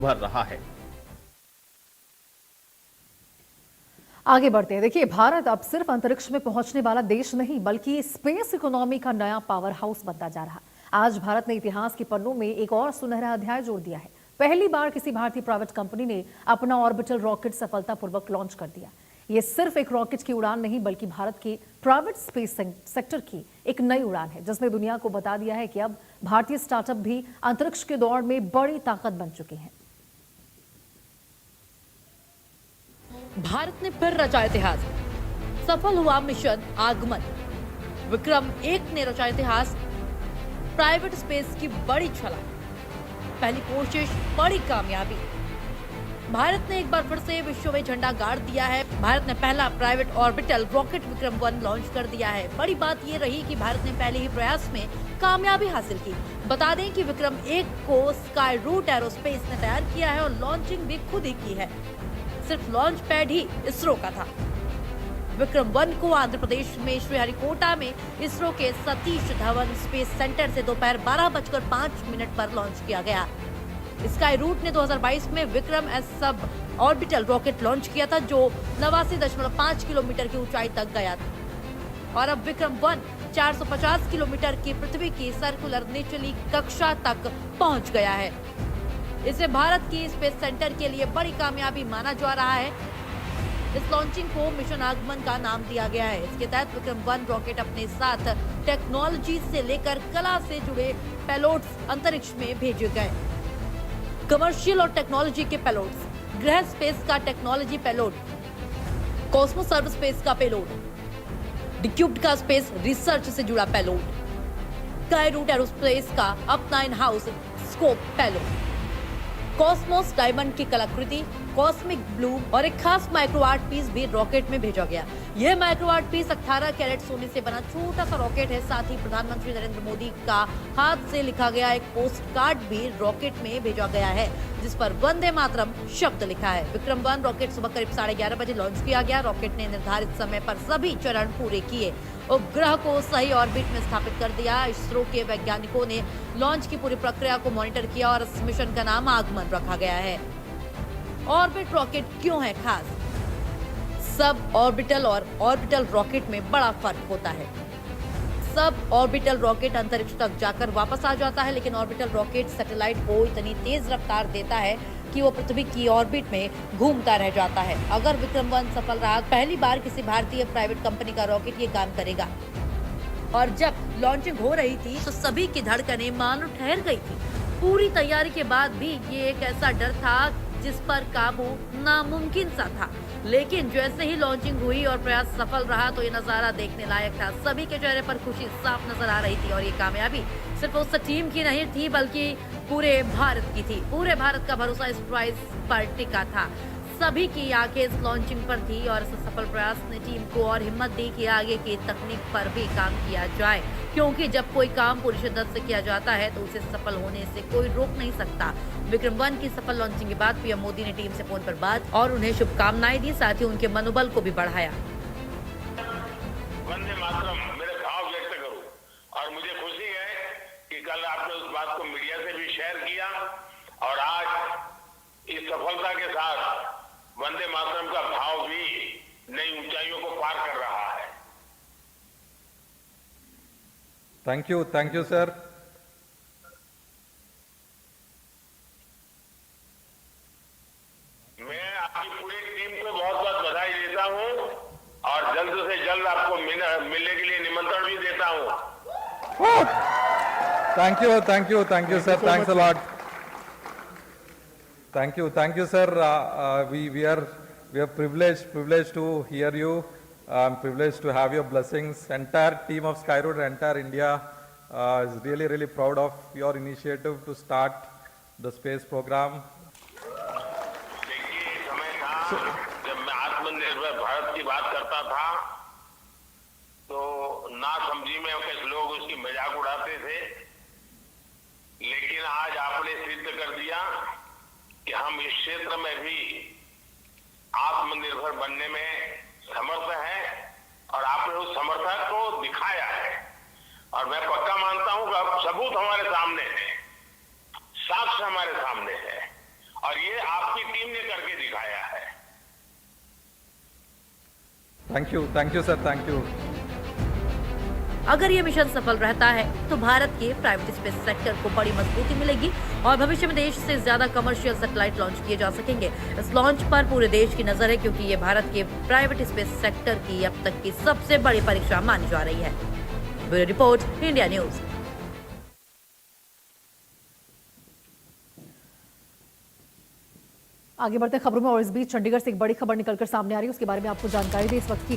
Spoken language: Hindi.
भर रहा है। आगे बढ़ते हैं। देखिए, भारत अब सिर्फ अंतरिक्ष में पहुंचने वाला देश नहीं बल्कि स्पेस इकोनॉमी का नया पावर हाउस बनता जा रहा। आज भारत ने इतिहास के पन्नों में एक और सुनहरा अध्याय जोड़ दिया है। पहली बार किसी भारतीय प्राइवेट कंपनी ने अपना ऑर्बिटल रॉकेट सफलतापूर्वक लॉन्च कर दिया। ये सिर्फ एक रॉकेट की उड़ान नहीं बल्कि भारत के प्राइवेट स्पेस सेक्टर की एक नई उड़ान है, जिसने दुनिया को बता दिया है कि अब भारतीय स्टार्टअप भी अंतरिक्ष के दौड़ में बड़ी ताकत बन चुके हैं। भारत ने फिर रचा इतिहास। सफल हुआ मिशन आगमन। विक्रम-1 ने रचा इतिहास। प्राइवेट स्पेस की बड़ी छलांग, पहली कोशिश, बड़ी कामयाबी। भारत ने एक बार फिर से विश्व में झंडा गाड़ दिया है। भारत ने पहला प्राइवेट ऑर्बिटल रॉकेट विक्रम-1 लॉन्च कर दिया है। बड़ी बात यह रही कि भारत ने पहले ही प्रयास में कामयाबी हासिल की। बता दें कि विक्रम-1 को स्काई रूट एरोस्पेस ने तैयार किया है और लॉन्चिंग भी खुद ही की है। सिर्फ लॉन्च पैड ही इसरो का था। विक्रम-1 को आंध्र प्रदेश में श्रीहरिकोटा में इसरो के सतीश धवन स्पेस सेंटर से दोपहर 12:05 पर लॉन्च किया गया। स्काई रूट ने 2022 में Vikram S sub orbital rocket launch किया था, जो 89.5 किलोमीटर की ऊंचाई तक गया था। और अब विक्रम-1 450 किलोमीटर की पृथ्वी की सर्कुलर निचली कक्षा तक पहुंच गया है। इसे भारत की स्पेस सेंटर के लिए बड़ी कामयाबी माना जा रहा है। इस लॉन्चिंग को मिशन आगमन का नाम दिया गया है। इसके तहत विक्रम-1 रॉकेट अपने साथ टेक्नोलॉजी से लेकर कला से जुड़े पेलोड्स अंतरिक्ष में भेजे गए। कमर्शियल और टेक्नोलॉजी के पेलोड्स, ग्रह स्पेस का टेक्नोलॉजी पेलोड, कॉस्मो सर्व स्पेस का पेलोड, डिक्यूब्ड का स्पेस रिसर्च से जुड़ा पेलोड, स्काई रूट एरोस्पेस का अपना in house scope payload, Cosmos diamond की कलाकृति, कॉस्मिक ब्लू और एक खास माइक्रो आर्ट पीस भी रॉकेट में भेजा गया। यह माइक्रो आर्ट पीस 18 कैरेट सोने से बना छोटा सा रॉकेट है। साथ ही प्रधानमंत्री नरेंद्र मोदी का हाथ से लिखा गया एक पोस्ट कार्ड भी रॉकेट में भेजा गया है, जिस पर वंदे मातरम शब्द लिखा है। विक्रम-1 रॉकेट सुबह करीब 11:30 बजे लॉन्च किया गया। रॉकेट ने निर्धारित समय पर सभी चरण पूरे किए। उपग्रह को सही ऑर्बिट में स्थापित कर दिया। इसरो के वैज्ञानिकों ने लॉन्च की पूरी प्रक्रिया को मॉनिटर किया और इस मिशन का नाम आगमन रखा गया है। ऑर्बिट रॉकेट क्यों है खास? सब ऑर्बिटल और ऑर्बिटल रॉकेट में बड़ा फर्क होता है। सब ऑर्बिटल रॉकेट अंतरिक्ष तक जाकर वापस आ जाता है, लेकिन ऑर्बिटल रॉकेट सैटेलाइट को इतनी तेज रफ्तार देता है कि वो पृथ्वी की ऑर्बिट में घूमता रह जाता है। अगर विक्रम-1 सफल रहा, पहली बार किसी भारतीय प्राइवेट कंपनी का रॉकेट ये काम करेगा। और जब लॉन्चिंग हो रही थी तो सभी की धड़कनें मानो ठहर गई थी। पूरी तैयारी के बाद भी ये एक ऐसा डर था जिस पर काबू नामुमकिन सा था। लेकिन जैसे ही लॉन्चिंग हुई और प्रयास सफल रहा तो ये नजारा देखने लायक था। सभी के चेहरे पर खुशी साफ नजर आ रही थी और ये कामयाबी सिर्फ उस टीम की नहीं थी बल्कि पूरे भारत की थी। पूरे भारत का भरोसा इस प्राइज पर टिका था। सभी की आंखें इस लॉन्चिंग पर थी और इस सफल प्रयास ने टीम को और हिम्मत दी कि आगे की तकनीक पर भी काम किया जाए, क्योंकि जब कोई काम पूरी शिद्दत से किया जाता है तो उसे सफल होने से कोई रोक नहीं सकता। विक्रम-1 की सफल लॉन्चिंग के बाद पीएम मोदी ने टीम से फोन पर बात और उन्हें शुभकामनाएं दी, साथ ही उनके मनोबल को भी बढ़ाया। वंदे मातरम मेरे भाव व्यक्त करूं और मुझे खुशी है कि कल आपने उस बात को मीडिया से भी शेयर किया और आज इस सफलता के साथ वंदे मातरम का भाव भी नई ऊंचाइयों को पार कर रहा है। Thank you sir. मैं आपकी पूरी टीम को बहुत बहुत बधाई देता हूं और जल्द से जल्द आपको मिलने के लिए निमंत्रण भी देता हूं। Thank you sir. Thanks a lot. Thank you, sir. We are privileged to hear you. I'm privileged to have your blessings. Entire team of Skyroot, entire India is really proud of your initiative to start the space program. देखिए, समय था जब मैं आत्मनिर्भर भारत की बात करता था तो ना समझी में कुछ लोग उसकी मजाक उड़ाते थे, लेकिन आज आपने सिद्ध कर दिया कि हम इस क्षेत्र में भी आत्मनिर्भर बनने में समर्थ हैं और आपने उस समर्थन को दिखाया है। और मैं पक्का मानता हूं कि अब सबूत हमारे सामने है, साक्ष्य हमारे सामने है और ये आपकी टीम ने करके दिखाया है। Thank you, sir. Thank you. अगर ये मिशन सफल रहता है तो भारत के प्राइवेट स्पेस सेक्टर को बड़ी मजबूती मिलेगी और भविष्य में देश से ज्यादा कमर्शियल सैटेलाइट लॉन्च किए जा सकेंगे। इस लॉन्च पर पूरे देश की नजर है क्योंकि ये भारत के प्राइवेट स्पेस सेक्टर की अब तक की सबसे बड़ी परीक्षा मानी जा रही है। Bureau report, India news. आगे बढ़ते खबरों में और इस बीच चंडीगढ़ से एक बड़ी खबर निकलकर सामने आ रही है, उसके बारे में आपको जानकारी दें। इस वक्त की